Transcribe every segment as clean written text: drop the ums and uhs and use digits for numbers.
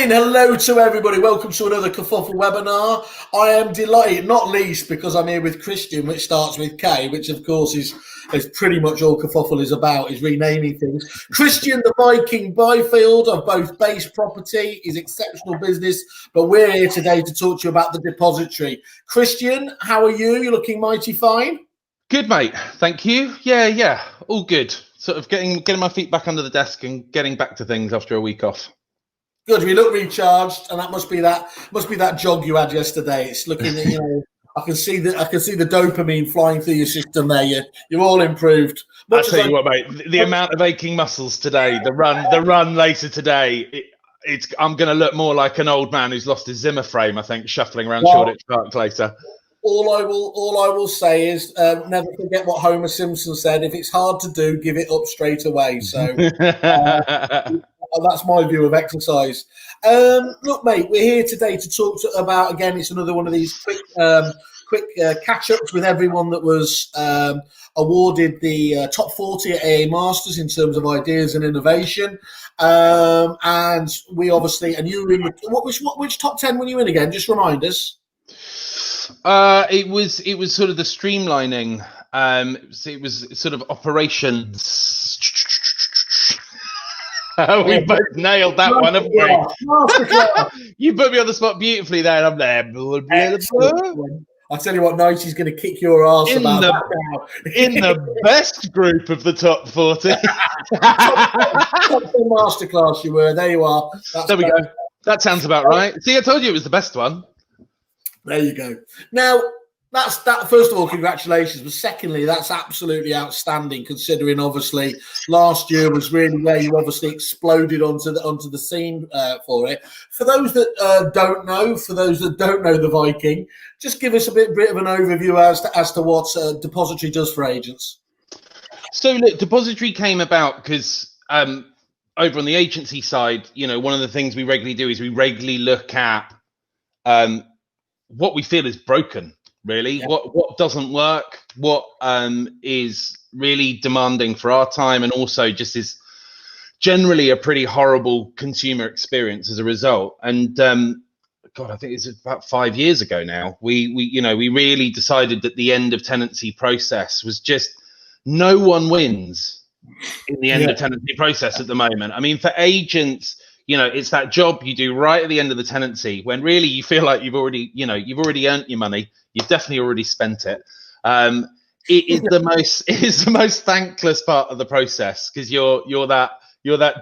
saying hello to everybody. Welcome to another kerfuffle webinar. I am delighted, not least because I'm here with Christian, which starts with K, which of course is pretty much all kerfuffle is about, is renaming things. Christian, the Viking Byfield of both base property, is exceptional business, but we're here today to talk to you about the Depositary. Christian, how are you? You're looking mighty fine. Good, mate. Thank you. Yeah, all good. Sort of getting my feet back under the desk and getting back to things after a week off. Good. We look recharged, and that must be that jog you had yesterday. It's looking, I can see the dopamine flying through your system there. You're all improved. I'll tell you what, mate. The amount of aching muscles today, the run later today. I'm going to look more like an old man who's lost his Zimmer frame, I think, shuffling around Shoreditch Park later. All I will say is never forget what Homer Simpson said. If it's hard to do, give it up straight away. So that's my view of exercise. Look, mate, we're here today to talk about, again, it's another one of these quick catch-ups with everyone that was awarded the top 40 at AA Masters in terms of ideas and innovation. And we obviously, and you were in which top 10 were you in again? Just remind us. It was sort of the streamlining. It was sort of operations. We both nailed that one, haven't we? You put me on the spot beautifully there, and I'm there. I tell you what, Nightie's going to kick your ass in the best group of the top 40. Top 10 masterclass you were. There you are. There we go. That sounds about right. See, I told you it was the best one. There you go. Now, that's that. First of all, congratulations. But secondly, that's absolutely outstanding, considering obviously last year was really where you obviously exploded onto the scene for it. For those that don't know the Viking, just give us a bit of an overview as to what Depositary does for agents. So, look, Depositary came about because over on the agency side, one of the things we regularly do is we regularly look at what we feel is broken, really, what doesn't work, what is really demanding for our time, and also just is generally a pretty horrible consumer experience as a result. And God, I think it's about 5 years ago now, we really decided that the end of tenancy process was just, no one wins in the end of tenancy process at the moment. I mean, for agents, it's that job you do right at the end of the tenancy when really you feel like you've already earned your money. You've definitely already spent it. It is the most thankless part of the process, because you're that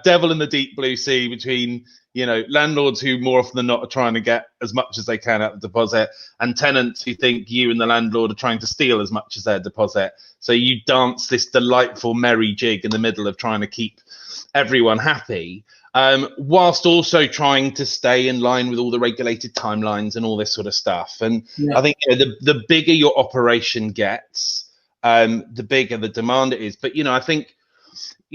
devil in the deep blue sea between landlords who more often than not are trying to get as much as they can out of the deposit, and tenants who think you and the landlord are trying to steal as much as their deposit. So you dance this delightful merry jig in the middle of trying to keep everyone happy. Whilst also trying to stay in line with all the regulated timelines and all this sort of stuff. And I think the bigger your operation gets, the bigger the demand it is. But, I think,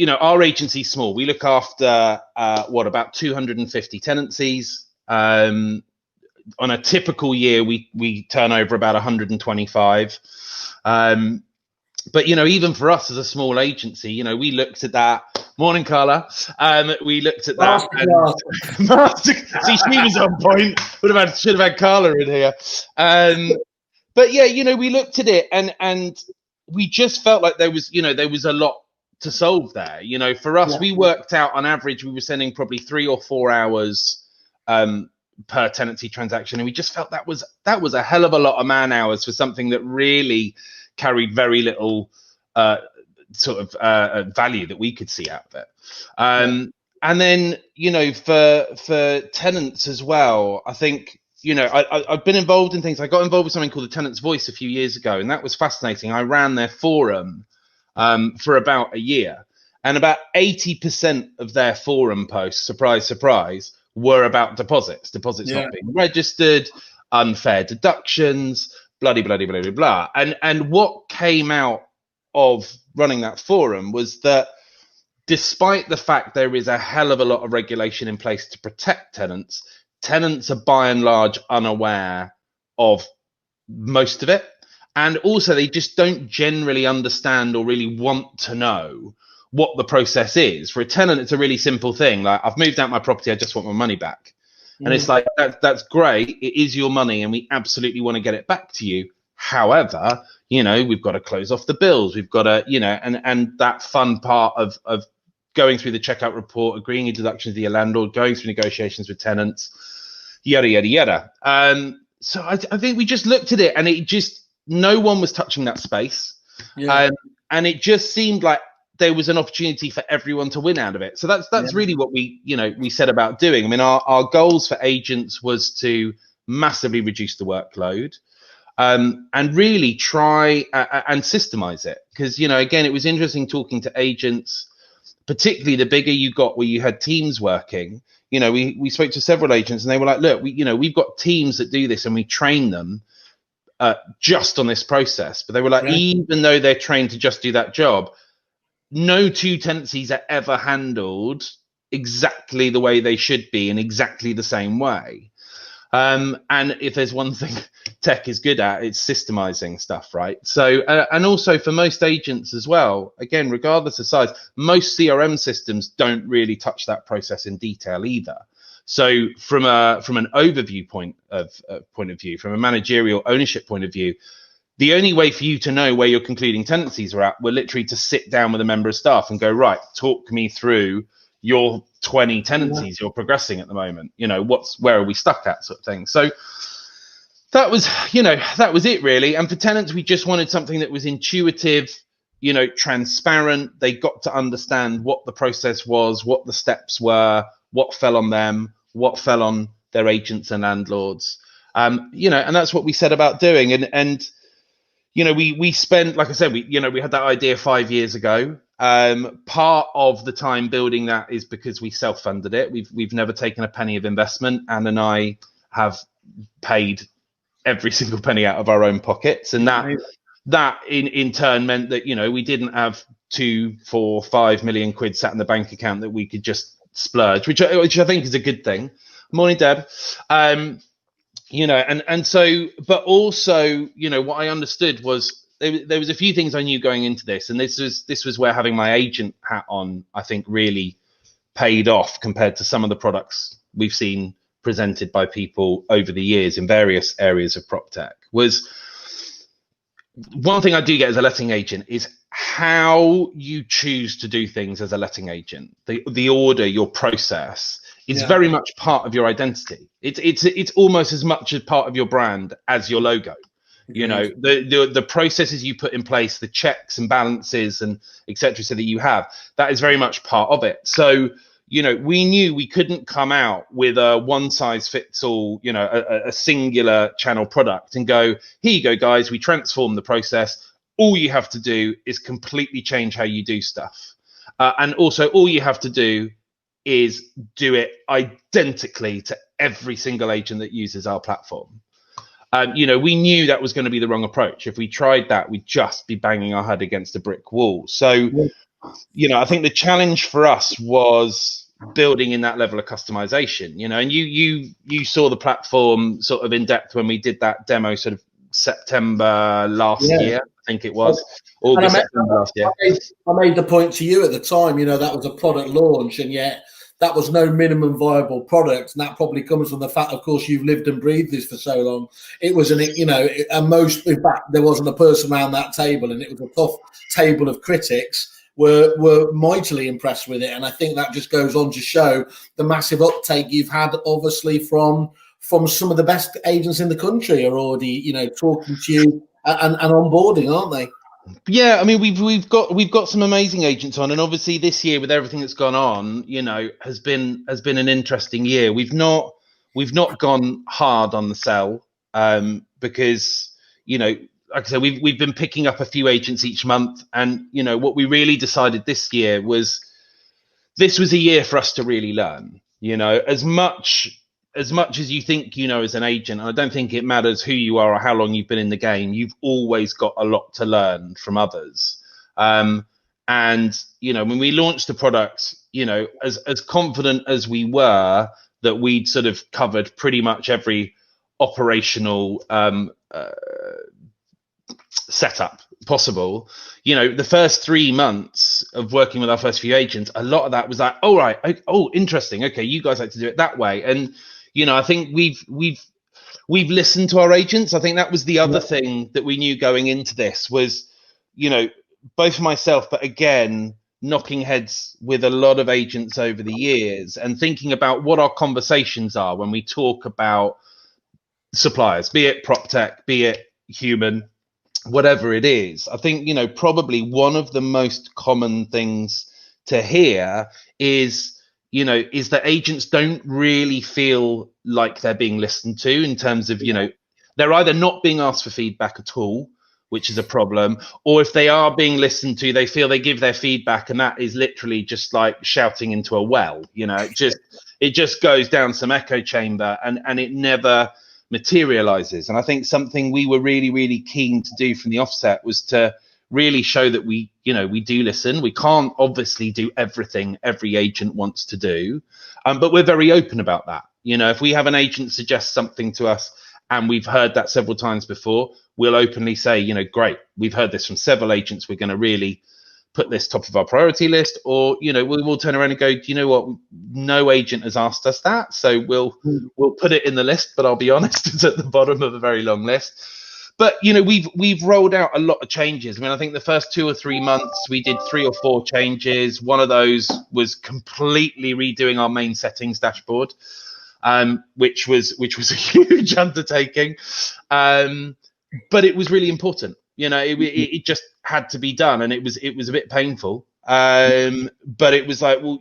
our agency's small. We look after, about 250 tenancies. On a typical year, we turn over about 125. But, even for us as a small agency, we looked at that. Morning, Carla. We looked at that. See, she was on point. Should have had Carla in here. But yeah, we looked at it and we just felt like there was a lot to solve there. For us, we worked out on average, we were sending probably 3 or 4 hours per tenancy transaction, and we just felt that was a hell of a lot of man hours for something that really carried very little value that we could see out of it. And then, for tenants as well, I think, I've been involved in things. I got involved with something called the Tenant's Voice a few years ago, and that was fascinating. I ran their forum for about a year, and about 80% of their forum posts, surprise, surprise, were about deposits not being registered, unfair deductions, blah, blah, blah, blah, blah. And what came out of running that forum was that despite the fact there is a hell of a lot of regulation in place to protect tenants are by and large unaware of most of it. And also they just don't generally understand or really want to know what the process is. For a tenant, it's a really simple thing. Like, I've moved out my property, I just want my money back. And it's like, that's great. It is your money and we absolutely want to get it back to you. However, we've got to close off the bills. We've got to, and that fun part of going through the checkout report, agreeing a deduction to your landlord, going through negotiations with tenants, yada, yada, yada. So I think we just looked at it and it just, no one was touching that space. Yeah. And it just seemed like there was an opportunity for everyone to win out of it. So that's really what we set about doing. I mean, our goals for agents was to massively reduce the workload, and really try and systemize it. Because, again, it was interesting talking to agents, particularly the bigger you got where you had teams working. We spoke to several agents and they were like, look, we've got teams that do this and we train them just on this process. But they were like, even though they're trained to just do that job, no two tenancies are ever handled exactly the way they should be in exactly the same way. And if there's one thing tech is good at, it's systemizing stuff, right? So, and also for most agents as well, again, regardless of size, most CRM systems don't really touch that process in detail either. So from an overview point of view, from a managerial ownership point of view, the only way for you to know where your concluding tenancies are at were literally to sit down with a member of staff and go, right, talk me through your 20 tenancies you're progressing at the moment. Where are we stuck at, sort of thing. So that was it really. And for tenants, we just wanted something that was intuitive, transparent. They got to understand what the process was, what the steps were, what fell on them, what fell on their agents and landlords. And that's what we set about doing. And we spent, like I said, we had that idea 5 years ago. Part of the time building that is because we self-funded it. We've never taken a penny of investment. Anne and I have paid every single penny out of our own pockets, and that in turn meant that we didn't have 2, 4, 5 million quid sat in the bank account that we could just splurge, which I think is a good thing. Morning, Deb. And so, but also, what I understood was there was a few things I knew going into this, and this was where having my agent hat on, I think, really paid off compared to some of the products we've seen presented by people over the years in various areas of prop tech. Was one thing I do get as a letting agent is how you choose to do things as a letting agent. The order, your process is very much part of your identity. It's almost as much as part of your brand as your logo. The processes you put in place, the checks and balances and etc. so that you have, that is very much part of it. So we knew we couldn't come out with a one size fits all, a singular channel product and go, here you go, guys, we transform the process. All you have to do is completely change how you do stuff. And also all you have to do is do it identically to every single agent that uses our platform. We knew that was going to be the wrong approach. If we tried that, we'd just be banging our head against a brick wall. So, I think the challenge for us was building in that level of customization, and you saw the platform sort of in depth when we did that demo sort of September last year, I think it was. August, September last year. I made the point to you at the time, that was a product launch, and yet that was no minimum viable product. And that probably comes from the fact, of course, you've lived and breathed this for so long. It was in fact, there wasn't a person around that table, and it was a tough table of critics were mightily impressed with it. And I think that just goes on to show the massive uptake you've had, obviously, from some of the best agents in the country are already, talking to you and onboarding, aren't they? Yeah, I mean, we've got some amazing agents on, and obviously this year with everything that's gone on, has been an interesting year. We've not gone hard on the sell, because like I said, we've been picking up a few agents each month, and what we really decided this year was this was a year for us to really learn. As much as you think as an agent, and I don't think it matters who you are or how long you've been in the game, you've always got a lot to learn from others. And when we launched the product, as confident as we were that we'd sort of covered pretty much every operational setup possible, the first 3 months of working with our first few agents, a lot of that was like, all right, oh, interesting, okay, you guys like to do it that way. And I think we've listened to our agents. I think that was the other thing that we knew going into this was, both for myself, but again, knocking heads with a lot of agents over the years and thinking about what our conversations are when we talk about suppliers, be it prop tech, be it human, whatever it is. I think, probably one of the most common things to hear is that agents don't really feel like they're being listened to in terms of, they're either not being asked for feedback at all, which is a problem, or if they are being listened to, they feel they give their feedback and that is literally just like shouting into a well. It just goes down some echo chamber and it never materializes. And I think something we were really, really keen to do from the offset was to really show that we do listen. We can't obviously do everything every agent wants to do, but we're very open about that. If we have an agent suggest something to us and we've heard that several times before, we'll openly say, great, we've heard this from several agents. We're going to really put this top of our priority list, or, we'll turn around and go, do you know what? No agent has asked us that. So we'll put it in the list, but I'll be honest, it's at the bottom of a very long list. But, we've rolled out a lot of changes. I mean, I think the first 2 or 3 months we did 3 or 4 changes. One of those was completely redoing our main settings dashboard, which was a huge undertaking. But it was really important. It just had to be done, and it was a bit painful. But it was like, well,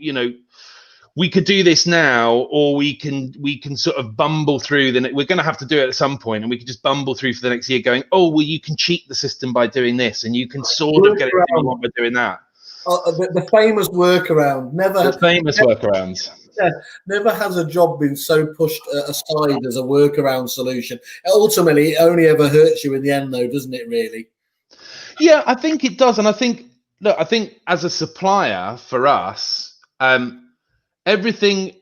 we could do this now, or we can sort of bumble through. Then we're going to have to do it at some point, and we could just bumble through for the next year, going, oh, well, you can cheat the system by doing this, and you can sort of get it doing what we're doing that. The famous workaround. Workarounds. Yeah, never has a job been so pushed aside as a workaround solution. Ultimately, it only ever hurts you in the end, though, doesn't it, really? Yeah, I think it does. And I think as a supplier for us, everything,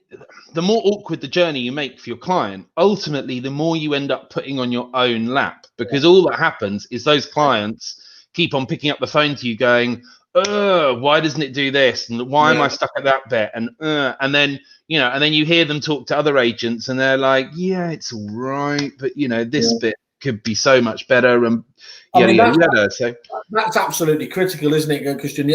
the more awkward the journey you make for your client, ultimately, the more you end up putting on your own lap, because all that happens is those clients keep on picking up the phone to you going, why doesn't it do this? And why am I stuck at that bit? And then, and then you hear them talk to other agents and they're like, yeah, it's all right, but this bit could be so much better. And So that's absolutely critical, isn't it, Christian?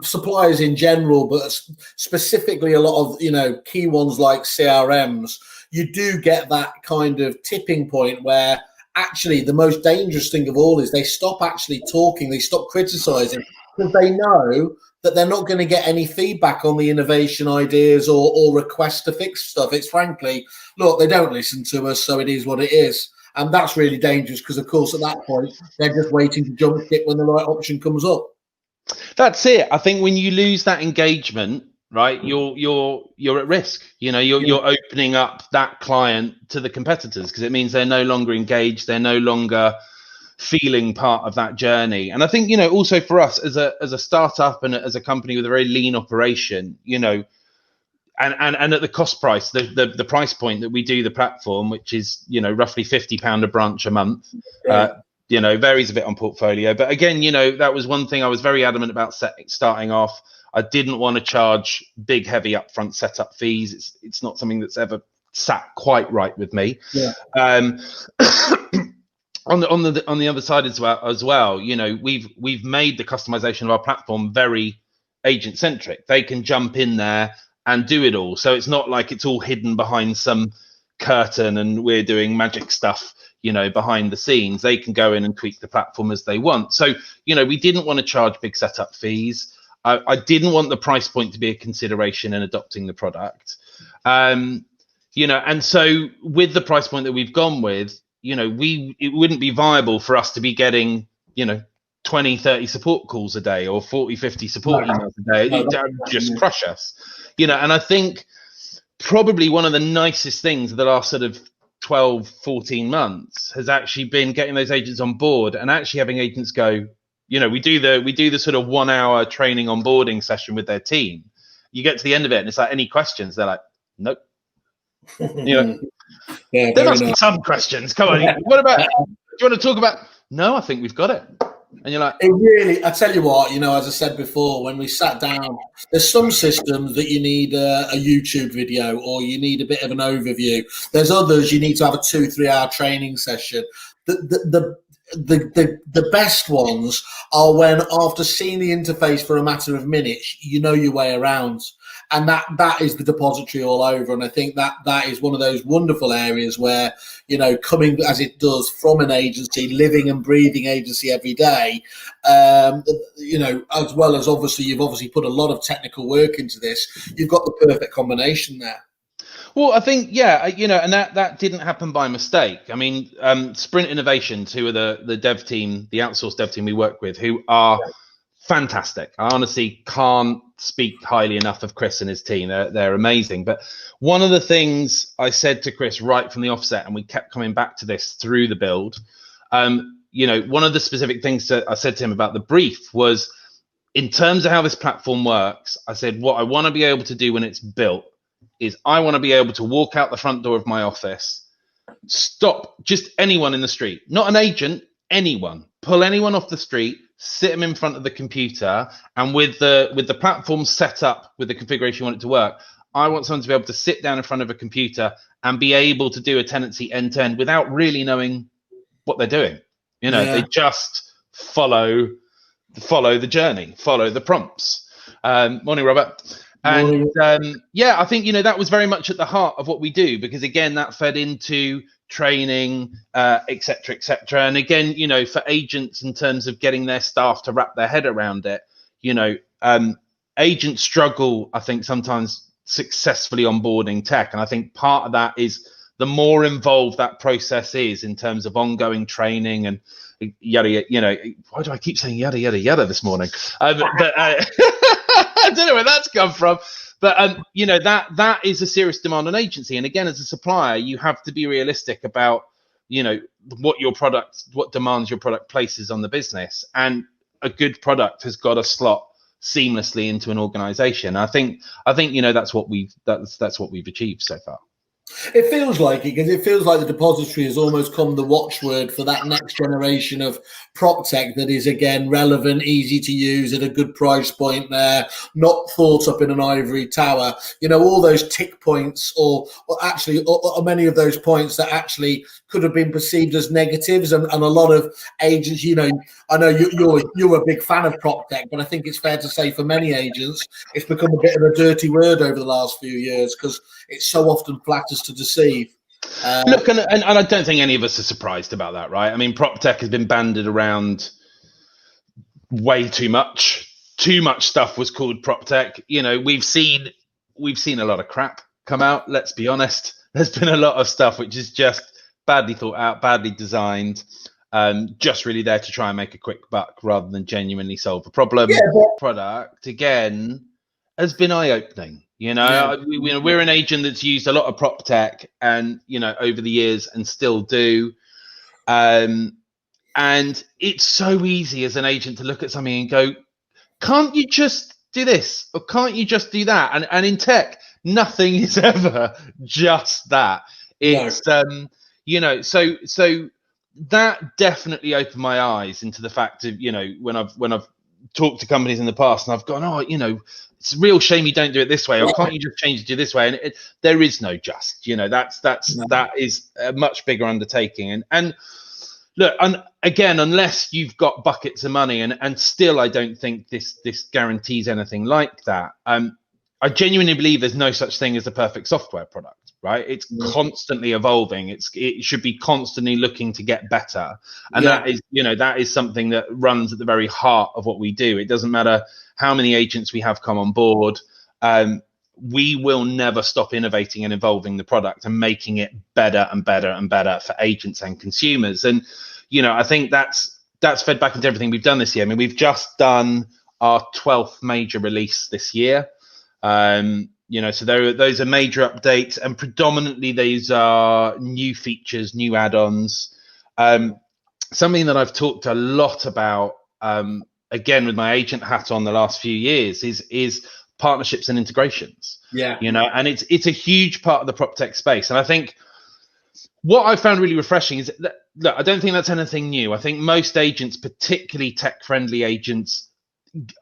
Suppliers in general, but specifically a lot of, key ones like CRMs, you do get that kind of tipping point where actually the most dangerous thing of all is they stop actually talking, they stop criticizing, because they know that they're not going to get any feedback on the innovation ideas or requests to fix stuff. It's frankly, look, they don't listen to us, so it is what it is. And that's really dangerous because, of course, at that point, they're just waiting to jump ship when the right option comes up. That's it. I think when you lose that engagement, right, you're at risk. You're opening up that client to the competitors, because it means they're no longer engaged. They're no longer feeling part of that journey. And I think, also for us as a startup and as a company with a very lean operation, and at the cost price, the price point that we do the platform, which is, roughly £50 a branch a month, varies a bit on portfolio. But again, that was one thing I was very adamant about starting off. I didn't want to charge big, heavy upfront setup fees. It's not something that's ever sat quite right with me. Yeah. On the other side as well, we've made the customization of our platform very agent centric. They can jump in there and do it all. So it's not like it's all hidden behind some curtain and we're doing magic stuff, behind the scenes. They can go in and tweak the platform as they want. So, we didn't want to charge big setup fees. I didn't want the price point to be a consideration in adopting the product. And so with the price point that we've gone with, it wouldn't be viable for us to be getting, 20, 30 support calls a day or 40, 50 support emails a day. It would just crush us, and I think probably one of the nicest things of the last sort of 12, 14 months has actually been getting those agents on board and actually having agents go, we do the sort of 1 hour training onboarding session with their team. You get to the end of it and it's like, any questions? They're like, nope. There must be some questions. Come on. What about, do you want to talk about? No, I think we've got it. And you're like, it really, I tell you what, as I said before, when we sat down, there's some systems that you need a YouTube video or you need a bit of an overview. There's others you need to have a 2-3 hour training session. The best ones are when, after seeing the interface for a matter of minutes, you know your way around. And that is the Depositary all over. And I think that is one of those wonderful areas where, coming as it does from an agency, living and breathing agency every day, as well as you've obviously put a lot of technical work into this, you've got the perfect combination there. Well, I think, and that didn't happen by mistake. I mean, Sprint Innovations, who are the dev team, the outsourced dev team we work with, who are fantastic. I honestly can't speak highly enough of Chris and his team. They're amazing. But one of the things I said to Chris right from the offset, and we kept coming back to this through the build, one of the specific things that I said to him about the brief was, in terms of how this platform works, I said, what I want to be able to do when it's built is I want to be able to walk out the front door of my office, stop just anyone in the street, not an agent, anyone, pull anyone off the street, sit them in front of the computer, and with the platform set up with the configuration you want it to work, I want someone to be able to sit down in front of a computer and be able to do a tenancy end to end without really knowing what they're doing. They just follow the journey, follow the prompts. Morning, Robert. And I think, that was very much at the heart of what we do, because again, that fed into training, et cetera. And again, for agents, in terms of getting their staff to wrap their head around it, agents struggle, I think, sometimes successfully onboarding tech. And I think part of that is the more involved that process is in terms of ongoing training and yada, why do I keep saying yada, yada, yada this morning? I don't know where that's come from, but that is a serious demand on agency. And again, as a supplier, you have to be realistic about what demands your product places on the business, and a good product has got to slot seamlessly into an organization. I think that's what we've achieved so far. It feels like it, because it feels like the Depositary has almost become the watchword for that next generation of prop tech that is, again, relevant, easy to use at a good price point there, not thought up in an ivory tower. All those tick points or many of those points that actually could have been perceived as negatives. And a lot of agents, I know you're a big fan of prop tech, but I think it's fair to say for many agents, it's become a bit of a dirty word over the last few years because it so often flatters to deceive. Look, and I don't think any of us are surprised about that, right? I mean, prop tech has been banded around way too much. Too much stuff was called prop tech. We've seen a lot of crap come out. Let's be honest. There's been a lot of stuff which is just badly thought out, badly designed, just really there to try and make a quick buck rather than genuinely solve a problem. Yeah, product again has been eye-opening. We're an agent that's used a lot of prop tech and, over the years, and still do. And it's so easy as an agent to look at something and go, can't you just do this? Or can't you just do that? And in tech, nothing is ever just that. It's, so that definitely opened my eyes into the fact of, when I've talked to companies in the past and I've gone, it's a real shame you don't do it this way, or can't you just change it to this way? And there is no just, that is a much bigger undertaking. And look, again, unless you've got buckets of money, and still I don't think this guarantees anything like that. I genuinely believe there's no such thing as a perfect software product, right? It's constantly evolving. It should be constantly looking to get better. And that is something that runs at the very heart of what we do. It doesn't matter how many agents we have come on board. We will never stop innovating and evolving the product and making it better and better and better for agents and consumers. And, I think that's fed back into everything we've done this year. I mean, we've just done our 12th major release this year. So those are major updates, and predominantly these are new features, new add-ons. Something that I've talked a lot about, again, with my agent hat on the last few years is partnerships and integrations. And it's a huge part of the prop tech space. And I think what I found really refreshing is that look, I don't think that's anything new. I think most agents, particularly tech-friendly agents,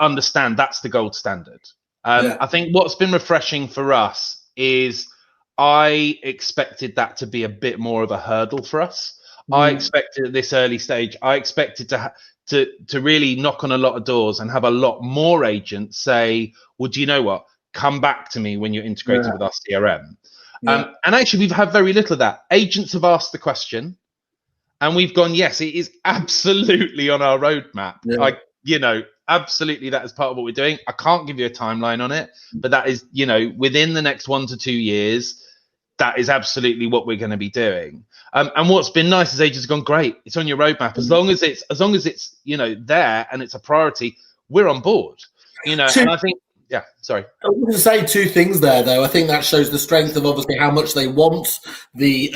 understand that's the gold standard. I think what's been refreshing for us is I expected that to be a bit more of a hurdle for us. I expected at this early stage, I expected to really knock on a lot of doors and have a lot more agents say, well, do you know what? Come back to me when you're integrated with our CRM. And actually, we've had very little of that. Agents have asked the question, and we've gone, yes, it is absolutely on our roadmap. Absolutely, that is part of what we're doing. I can't give you a timeline on it, but that is, within the next 1 to 2 years, that is absolutely what we're going to be doing. And what's been nice is agents have gone, great, it's on your roadmap. As long as it's there and it's a priority, we're on board. And I think, sorry. I was going to say 2 things there, though. I think that shows the strength of obviously how much they want the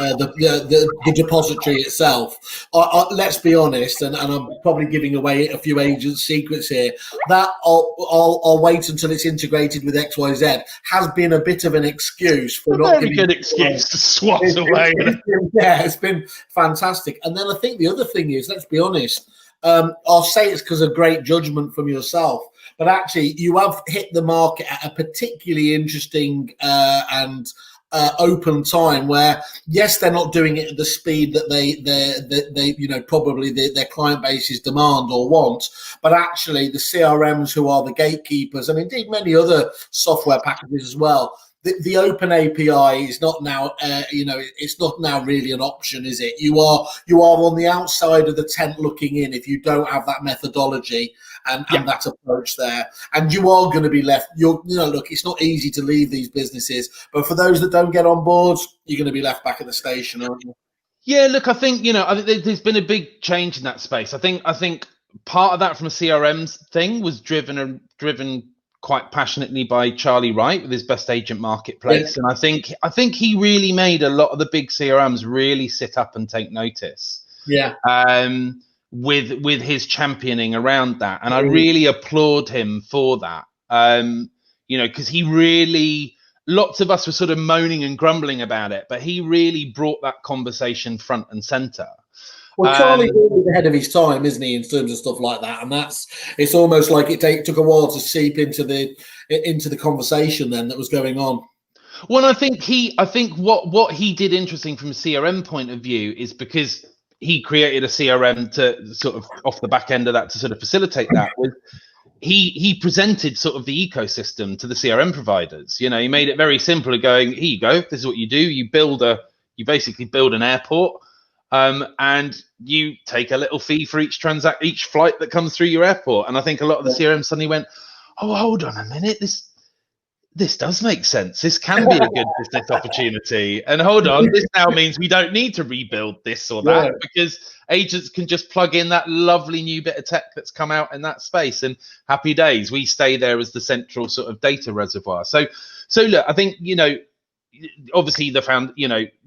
depository itself. Let's be honest, and I'm probably giving away a few agents' secrets here. That I'll wait until it's integrated with XYZ has been a bit of an excuse for not giving. Very good excuse to swat away. It's been fantastic. And then I think the other thing is, let's be honest. I'll say it's because of great judgment from yourself. But actually, you have hit the market at a particularly interesting and open time where, yes, they're not doing it at the speed that they probably their client bases demand or want. But actually, the CRMs who are the gatekeepers, and indeed many other software packages as well, the open API is not now, it's not now really an option, is it? You are on the outside of the tent looking in if you don't have that methodology and that approach there, and you are going to be left. Look, it's not easy to leave these businesses, but for those that don't get on board, you're going to be left back at the station, aren't you? Yeah, look, I think there's been a big change in that space. I think part of that from a CRM's thing was driven quite passionately by Charlie Wright with his Best Agent Marketplace. And I think he really made a lot of the big CRMs really sit up and take notice. With his championing around that. And I really applaud him for that. Because he really, lots of us were sort of moaning and grumbling about it, but he really brought that conversation front and center. Well, Charlie's always ahead of his time, isn't he, in terms of stuff like that? And it's almost like it took a while to seep into the conversation then that was going on. Well, I think what he did interesting from a CRM point of view is because he created a CRM to sort of off the back end of that to sort of facilitate that. He presented sort of the ecosystem to the CRM providers. He made it very simple of going, here you go, this is what you do. You basically build an airport. And you take a little fee for each flight that comes through your airport. And I think a lot of the CRM suddenly went, oh, hold on a minute, this does make sense. This can be a good business opportunity. And hold on, this now means we don't need to rebuild this or that because agents can just plug in that lovely new bit of tech that's come out in that space. And happy days, we stay there as the central sort of data reservoir. So look, I think, obviously the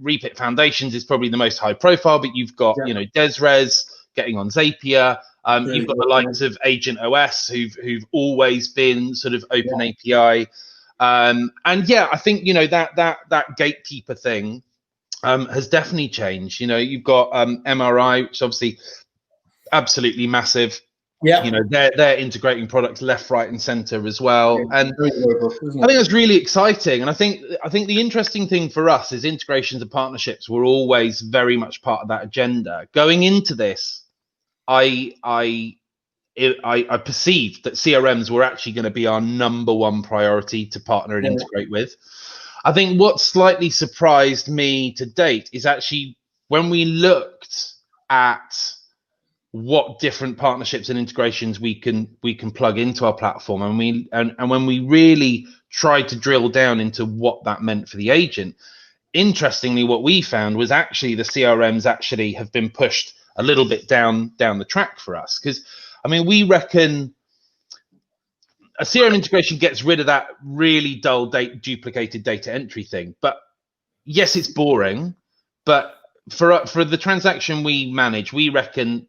Repit Foundations is probably the most high profile, but you've got Desres getting on Zapier. You've got the likes of Agent OS who've always been sort of open API. And I think that gatekeeper thing has definitely changed. You've got MRI, which is obviously absolutely massive. Yeah, they're integrating products left, right, and center as well, and I think that's really exciting. And I think the interesting thing for us is integrations and partnerships were always very much part of that agenda. Going into this, I perceived that CRMs were actually going to be our number one priority to partner and integrate with. I think what slightly surprised me to date is actually when we looked at what different partnerships and integrations we can plug into our platform, and when we really tried to drill down into what that meant for the agent, interestingly, what we found was actually the CRMs actually have been pushed a little bit down the track for us, because we reckon a CRM integration gets rid of that really dull duplicated data entry thing. But yes, it's boring, but for the transaction we manage, we reckon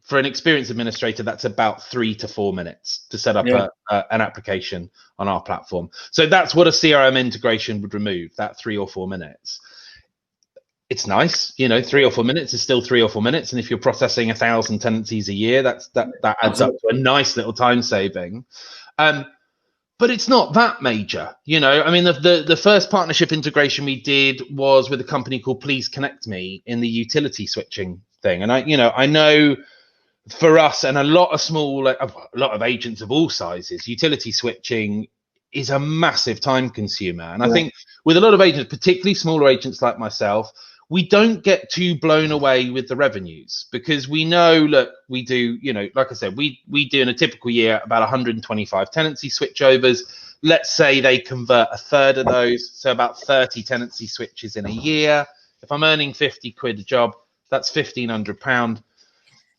for an experienced administrator, that's about 3 to 4 minutes to set up an application on our platform. So that's what a CRM integration would remove, that 3 or 4 minutes. it's nice, 3 or 4 minutes is still 3 or 4 minutes, and if you're processing 1,000 tenancies a year, that adds up to a nice little time saving. But it's not that major, I mean, the first partnership integration we did was with a company called Please Connect Me in the utility switching thing, and I know for us and a lot of agents of all sizes, utility switching is a massive time consumer, and I think with a lot of agents, particularly smaller agents like myself, we don't get too blown away with the revenues, because we know, look, we do, like I said, we do in a typical year about 125 tenancy switchovers. Let's say they convert a third of those, so about 30 tenancy switches in a year. If I'm earning 50 quid a job, that's £1,500.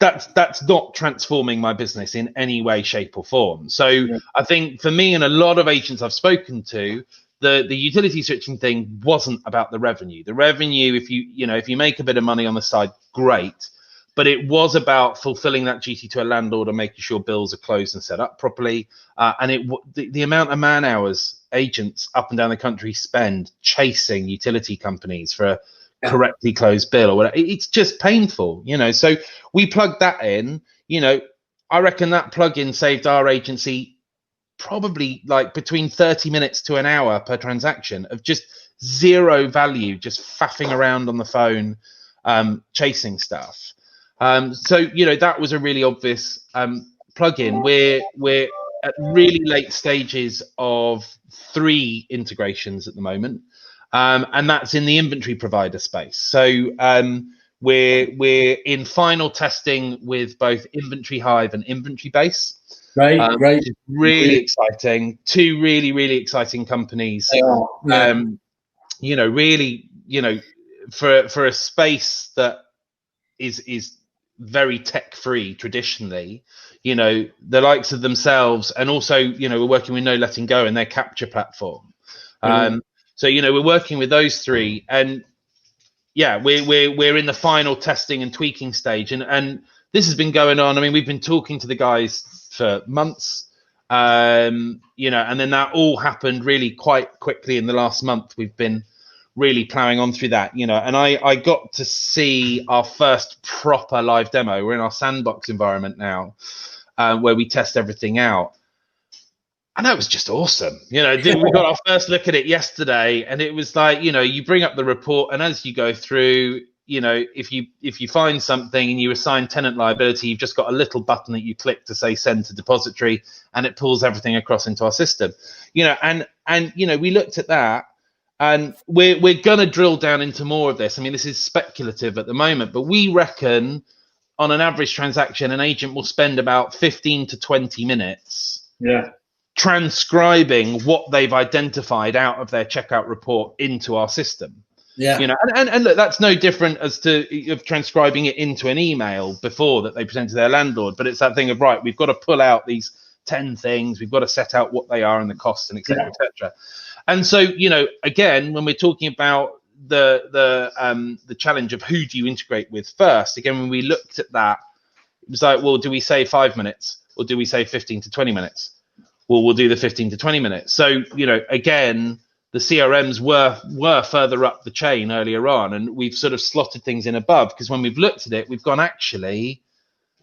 That's not transforming my business in any way, shape, or form. So I think for me and a lot of agents I've spoken to, the utility switching thing wasn't about the revenue. The revenue, if you make a bit of money on the side, great. But it was about fulfilling that duty to a landlord and making sure bills are closed and set up properly. And the amount of man hours agents up and down the country spend chasing utility companies for a correctly closed bill or whatever, it's just painful, So we plugged that in. I reckon that plug-in saved our agency probably like between 30 minutes to an hour per transaction of just zero value, just faffing around on the phone, chasing stuff. So that was a really obvious plug-in. We're at really late stages of 3 integrations at the moment, and that's in the inventory provider space. So we're in final testing with both Inventory Hive and Inventory Base. Great. Really exciting. 2 really, really exciting companies. Really, for a space that is very tech free traditionally, the likes of themselves, and also, we're working with No Letting Go and their capture platform. So, we're working with those 3, and we're in the final testing and tweaking stage, and this has been going on. I mean, we've been talking to the guys for months, and then that all happened really quite quickly in the last month. We've been really plowing on through that, and I got to see our first proper live demo. We're in our sandbox environment now, where we test everything out. And that was just awesome. We got our first look at it yesterday, and it was like, you bring up the report, and as you go through, if you find something and you assign tenant liability, you've just got a little button that you click to say send to Depositary, and it pulls everything across into our system. And we looked at that, and we're gonna drill down into more of this. I mean, this is speculative at the moment, but we reckon on an average transaction, an agent will spend about 15 to 20 minutes transcribing what they've identified out of their checkout report into our system. And look, that's no different as to of transcribing it into an email before that they present to their landlord. But it's that thing of, right, we've got to pull out these 10 things, we've got to set out what they are and the costs, and et cetera, et cetera. And so, again, when we're talking about the challenge of who do you integrate with first, again, when we looked at that, it was like, well, do we say 5 minutes or do we say 15 to 20 minutes? Well, we'll do the 15 to 20 minutes. So, again, the CRMs were further up the chain earlier on, and we've sort of slotted things in above, because when we've looked at it, we've gone, actually,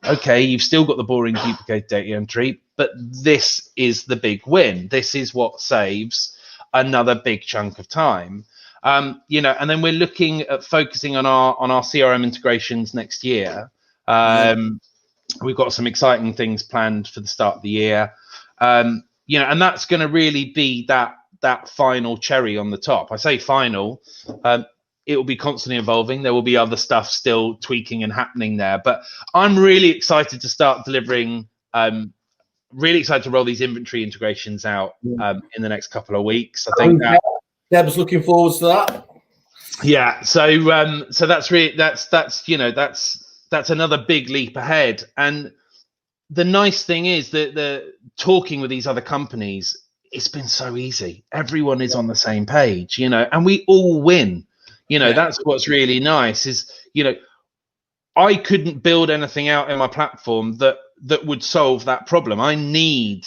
okay, you've still got the boring duplicate data entry, but this is the big win. This is what saves another big chunk of time. And then we're looking at focusing on our CRM integrations next year. We've got some exciting things planned for the start of the year. And that's going to really be that final cherry on the top. I say final, it will be constantly evolving. There will be other stuff still tweaking and happening there, but I'm really excited to start delivering, really excited to roll these inventory integrations out in the next couple of weeks. I think Deb's looking forward to that. Yeah. So that's really, that's another big leap ahead. And the nice thing is that the talking with these other companies, it's been so easy. Everyone is on the same page, and we all win. That's what's really nice is, I couldn't build anything out in my platform that would solve that problem. I need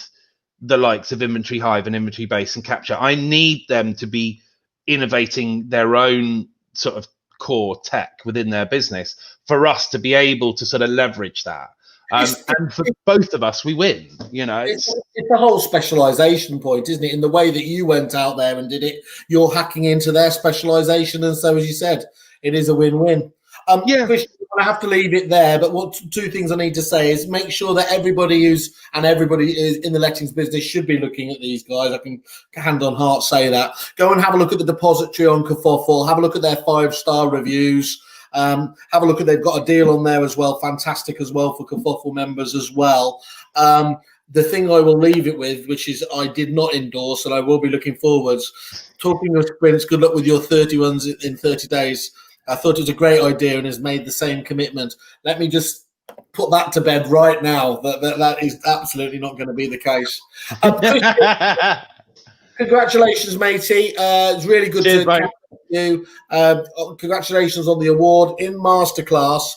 the likes of Inventory Hive and Inventory Base and Capture. I need them to be innovating their own sort of core tech within their business for us to be able to sort of leverage that. And for both of us, we win. You know, it's the whole specialization point, isn't it? In the way that you went out there and did it, you're hacking into their specialization, and so, as you said, it is a win-win. Yeah. Christian, I have to leave it there, but two things I need to say is make sure that everybody is in the lettings business should be looking at these guys. I can hand on heart say that. Go and have a look at the Depositary on Kerfuffle. Have a look at their 5-star reviews. Have a look at, they've got a deal on there as well, fantastic as well for Kerfuffle members as well. The thing I will leave it with, which is I did not endorse and I will be looking forwards, talking of sprints, good luck with your 30 runs in 30 days. I thought it was a great idea and has made the same commitment. Let me just put that to bed right now, that is absolutely not going to be the case. Congratulations, matey. It's really good to catch up with you. Congratulations on the award in Masterclass.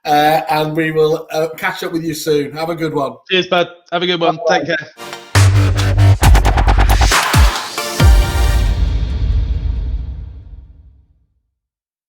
And we will catch up with you soon. Have a good one. Cheers, bud. Have a good one. Bye-bye. Take care.